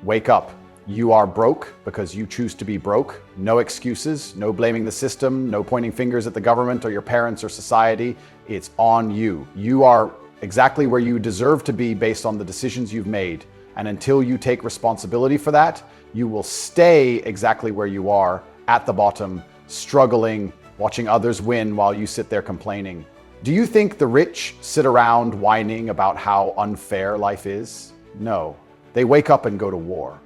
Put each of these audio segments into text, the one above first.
Wake up. You are broke because you choose to be broke. No excuses, no blaming the system, no pointing fingers at the government or your parents or society. It's on you. You are exactly where you deserve to be based on the decisions you've made. And until you take responsibility for that, you will stay exactly where you are, at the bottom, struggling, watching others win while you sit there complaining. Do you think the rich sit around whining about how unfair life is? No. They wake up and go to war.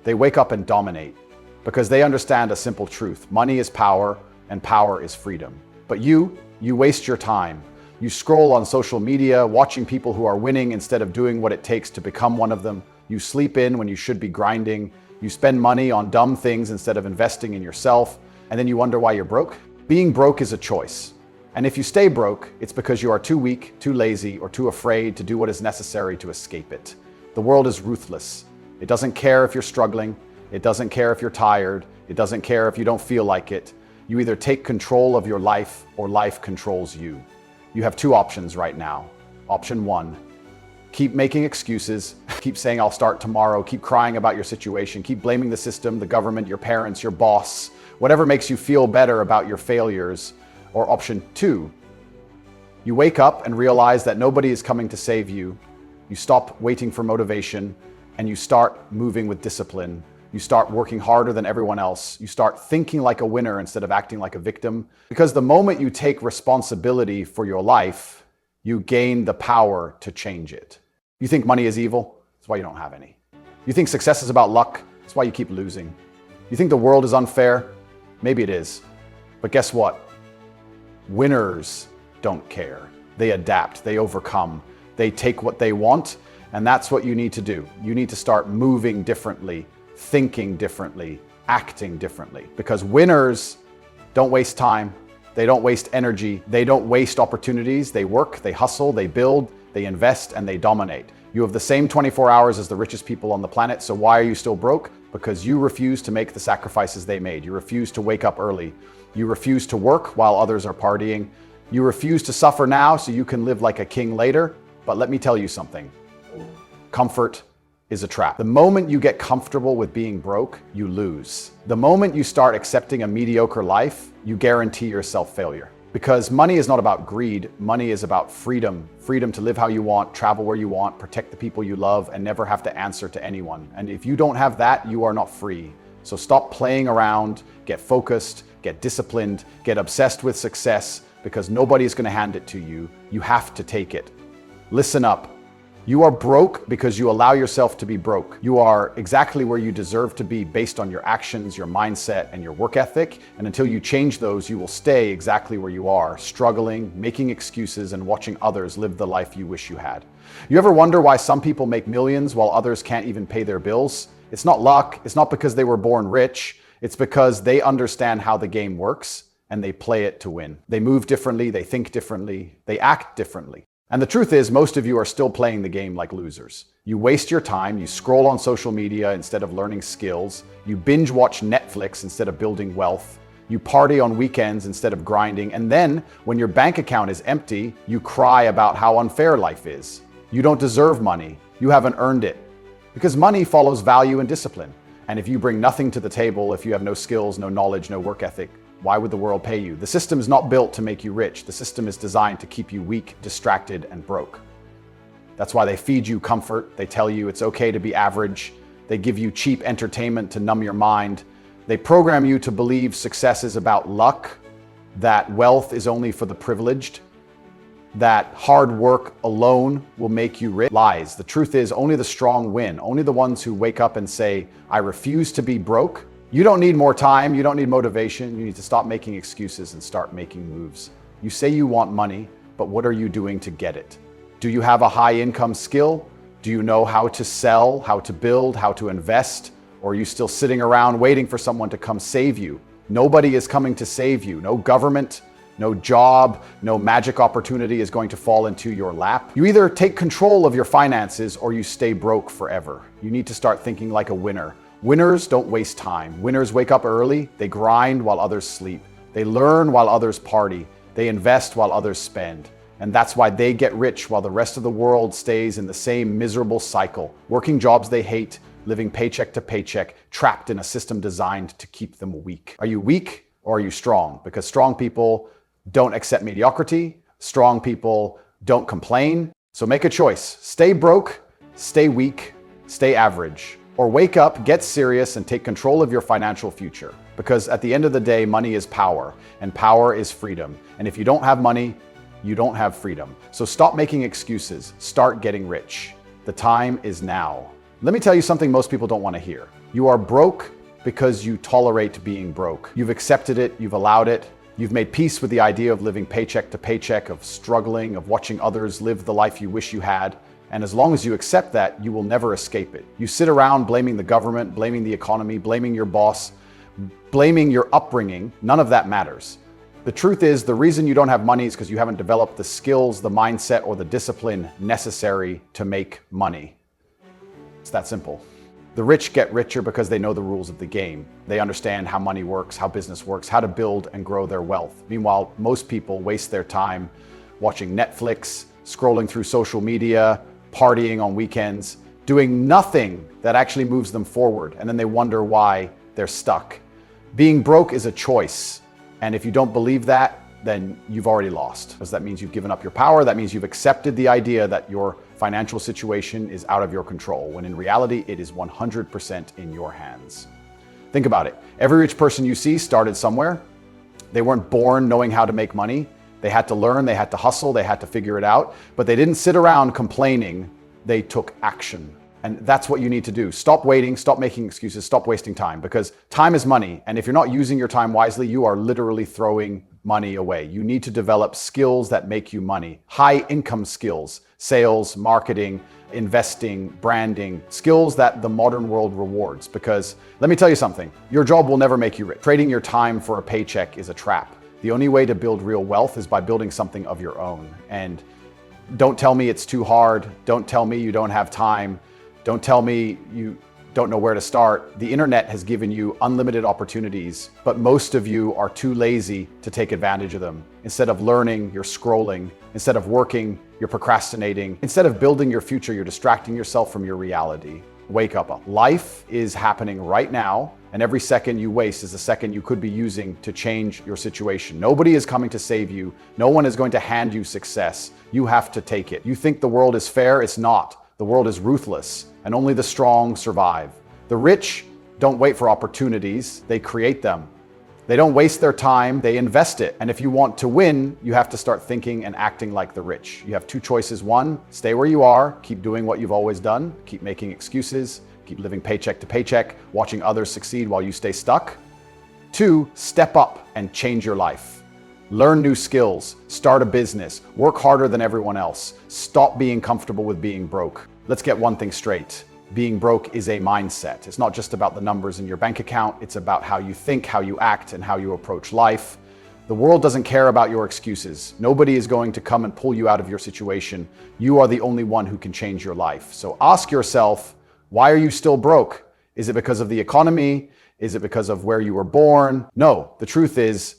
They wake up and dominate because they understand a simple truth. Money is power and power is freedom. But you waste your time. You scroll on social media, watching people who are winning instead of doing what it takes to become one of them. You sleep in when you should be grinding. You spend money on dumb things instead of investing in yourself. And then you wonder why you're broke. Being broke is a choice. And if you stay broke, it's because you are too weak, too lazy, or too afraid to do what is necessary to escape it. The world is ruthless. It doesn't care if you're struggling. It doesn't care if you're tired. It doesn't care if you don't feel like it. You either take control of your life or life controls you. You have two options right now. Option one, keep making excuses. Keep saying, I'll start tomorrow. Keep crying about your situation. Keep blaming the system, the government, your parents, your boss, whatever makes you feel better about your failures. Or option two, you wake up and realize that nobody is coming to save you. You stop waiting for motivation and you start moving with discipline. You start working harder than everyone else. You start thinking like a winner instead of acting like a victim. Because the moment you take responsibility for your life, you gain the power to change it. You think money is evil? That's why you don't have any. You think success is about luck? That's why you keep losing. You think the world is unfair? Maybe it is. But guess what? Winners don't care. They adapt, they overcome, they take what they want, and that's what you need to do. You need to start moving differently, thinking differently, acting differently. Because winners don't waste time, they don't waste energy, they don't waste opportunities. They work, they hustle, they build, they invest, and they dominate. You have the same 24 hours as the richest people on the planet, so why are you still broke? Because you refuse to make the sacrifices they made. You refuse to wake up early. You refuse to work while others are partying. You refuse to suffer now so you can live like a king later. But let me tell you something. Comfort is a trap. The moment you get comfortable with being broke, you lose. The moment you start accepting a mediocre life, you guarantee yourself failure. Because money is not about greed. Money is about freedom. Freedom to live how you want, travel where you want, protect the people you love, and never have to answer to anyone. And if you don't have that, you are not free. So stop playing around, get focused, get disciplined, get obsessed with success, because nobody is going to hand it to you. You have to take it. Listen up. You are broke because you allow yourself to be broke. You are exactly where you deserve to be based on your actions, your mindset, and your work ethic. And until you change those, you will stay exactly where you are, struggling, making excuses, and watching others live the life you wish you had. You ever wonder why some people make millions while others can't even pay their bills? It's not luck. It's not because they were born rich. It's because they understand how the game works and they play it to win. They move differently, they think differently, they act differently. And the truth is, most of you are still playing the game like losers. You waste your time, you scroll on social media instead of learning skills, you binge watch Netflix instead of building wealth, you party on weekends instead of grinding, and then when your bank account is empty, you cry about how unfair life is. You don't deserve money, you haven't earned it. Because money follows value and discipline. And if you bring nothing to the table, if you have no skills, no knowledge, no work ethic, why would the world pay you? The system is not built to make you rich. The system is designed to keep you weak, distracted, and broke. That's why they feed you comfort. They tell you it's okay to be average. They give you cheap entertainment to numb your mind. They program you to believe success is about luck, that wealth is only for the privileged, that hard work alone will make you rich. Lies. The truth is, only the strong win. Only the ones who wake up and say, I refuse to be broke. You don't need more time. You don't need motivation. You need to stop making excuses and start making moves. You say you want money, but what are you doing to get it? Do you have a high income skill? Do you know how to sell, how to build, how to invest? Or are you still sitting around waiting for someone to come save you? Nobody is coming to save you. No government, no job, no magic opportunity is going to fall into your lap. You either take control of your finances or you stay broke forever. You need to start thinking like a winner. Winners don't waste time. Winners wake up early, they grind while others sleep. They learn while others party. They invest while others spend. And that's why they get rich while the rest of the world stays in the same miserable cycle, working jobs they hate, living paycheck to paycheck, trapped in a system designed to keep them weak. Are you weak or are you strong? Because strong people don't accept mediocrity. Strong people don't complain. So make a choice. Stay broke, stay weak, stay average. Or wake up, get serious, and take control of your financial future. Because at the end of the day, money is power, and power is freedom. And if you don't have money, you don't have freedom. So stop making excuses. Start getting rich. The time is now. Let me tell you something most people don't want to hear. You are broke because you tolerate being broke. You've accepted it, you've allowed it. You've made peace with the idea of living paycheck to paycheck, of struggling, of watching others live the life you wish you had. And as long as you accept that, you will never escape it. You sit around blaming the government, blaming the economy, blaming your boss, blaming your upbringing. None of that matters. The truth is, the reason you don't have money is because you haven't developed the skills, the mindset, or the discipline necessary to make money. It's that simple. The rich get richer because they know the rules of the game. They understand how money works, how business works, how to build and grow their wealth. Meanwhile, most people waste their time watching Netflix, scrolling through social media, partying on weekends, doing nothing that actually moves them forward. And then they wonder why they're stuck. Being broke is a choice. And if you don't believe that, then you've already lost. Because that means you've given up your power. That means you've accepted the idea that your financial situation is out of your control, when in reality, it is 100% in your hands. Think about it. Every rich person you see started somewhere. They weren't born knowing how to make money. They had to learn, they had to hustle, they had to figure it out, but they didn't sit around complaining. They took action. And that's what you need to do. Stop waiting, stop making excuses, stop wasting time, because time is money. And if you're not using your time wisely, you are literally throwing money away. You need to develop skills that make you money. High income skills, sales, marketing, investing, branding, skills that the modern world rewards. Because let me tell you something, your job will never make you rich. Trading your time for a paycheck is a trap. The only way to build real wealth is by building something of your own. And don't tell me it's too hard. Don't tell me you don't have time. Don't tell me you don't know where to start. The internet has given you unlimited opportunities, but most of you are too lazy to take advantage of them. Instead of learning, you're scrolling. Instead of working, you're procrastinating. Instead of building your future, you're distracting yourself from your reality. Wake up. Life is happening right now, and every second you waste is a second you could be using to change your situation. Nobody is coming to save you. No one is going to hand you success. You have to take it. You think the world is fair? It's not. The world is ruthless, and only the strong survive. The rich don't wait for opportunities, they create them. They don't waste their time, they invest it. And if you want to win, you have to start thinking and acting like the rich. You have two choices. One, stay where you are, keep doing what you've always done, keep making excuses, keep living paycheck to paycheck, watching others succeed while you stay stuck. Two, step up and change your life. Learn new skills, start a business, work harder than everyone else. Stop being comfortable with being broke. Let's get one thing straight. Being broke is a mindset. It's not just about the numbers in your bank account. It's about how you think, how you act, and how you approach life. The world doesn't care about your excuses. Nobody is going to come and pull you out of your situation. You are the only one who can change your life. So ask yourself, why are you still broke? Is it because of the economy? Is it because of where you were born? No, the truth is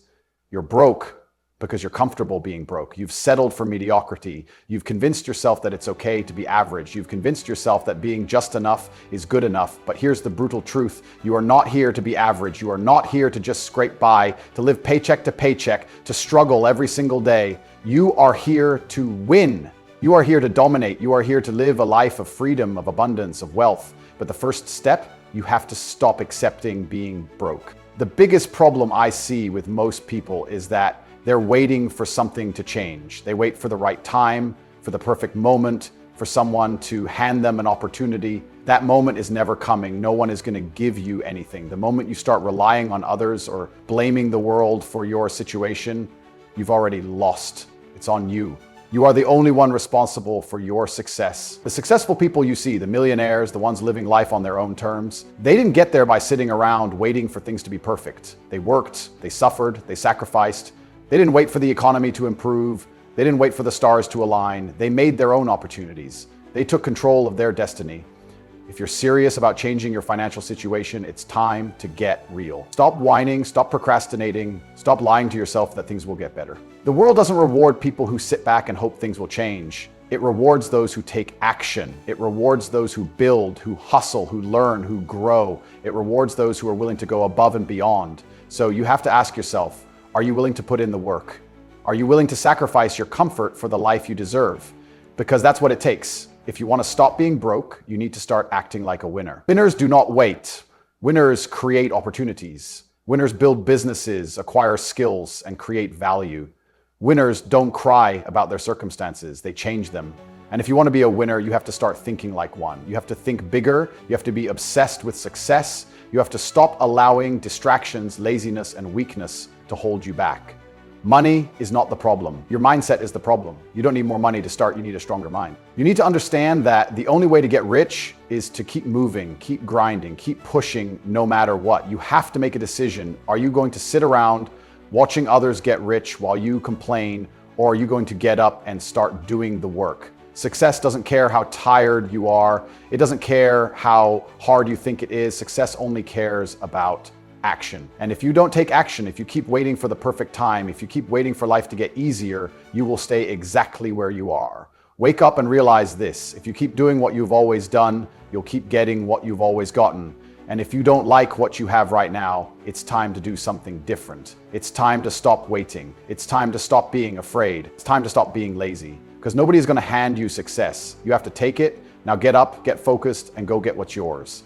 you're broke because you're comfortable being broke. You've settled for mediocrity. You've convinced yourself that it's okay to be average. You've convinced yourself that being just enough is good enough. But here's the brutal truth. You are not here to be average. You are not here to just scrape by, to live paycheck to paycheck, to struggle every single day. You are here to win. You are here to dominate. You are here to live a life of freedom, of abundance, of wealth. But the first step, you have to stop accepting being broke. The biggest problem I see with most people is that they're waiting for something to change. They wait for the right time, for the perfect moment, for someone to hand them an opportunity. That moment is never coming. No one is going to give you anything. The moment you start relying on others or blaming the world for your situation, you've already lost. It's on you. You are the only one responsible for your success. The successful people you see, the millionaires, the ones living life on their own terms, they didn't get there by sitting around waiting for things to be perfect. They worked, they suffered, they sacrificed. They didn't wait for the economy to improve. They didn't wait for the stars to align. They made their own opportunities. They took control of their destiny. If you're serious about changing your financial situation, it's time to get real. Stop whining, stop procrastinating, stop lying to yourself that things will get better. The world doesn't reward people who sit back and hope things will change. It rewards those who take action. It rewards those who build, who hustle, who learn, who grow. It rewards those who are willing to go above and beyond. So you have to ask yourself, are you willing to put in the work? Are you willing to sacrifice your comfort for the life you deserve? Because that's what it takes. If you want to stop being broke, you need to start acting like a winner. Winners do not wait. Winners create opportunities. Winners build businesses, acquire skills, and create value. Winners don't cry about their circumstances, they change them. And if you want to be a winner, you have to start thinking like one. You have to think bigger, you have to be obsessed with success, you have to stop allowing distractions, laziness, and weakness to hold you back. Money is not the problem. Your mindset is the problem. You don't need more money to start, you need a stronger mind. You need to understand that the only way to get rich is to keep moving, keep grinding, keep pushing no matter what. You have to make a decision. Are you going to sit around watching others get rich while you complain, or are you going to get up and start doing the work? Success doesn't care how tired you are. It doesn't care how hard you think it is. Success only cares about action. And if you don't take action, if you keep waiting for the perfect time, if you keep waiting for life to get easier, you will stay exactly where you are. Wake up and realize this. If you keep doing what you've always done, you'll keep getting what you've always gotten. And if you don't like what you have right now, it's time to do something different. It's time to stop waiting. It's time to stop being afraid. It's time to stop being lazy. Because nobody's going to hand you success. You have to take it. Now get up, get focused, and go get what's yours.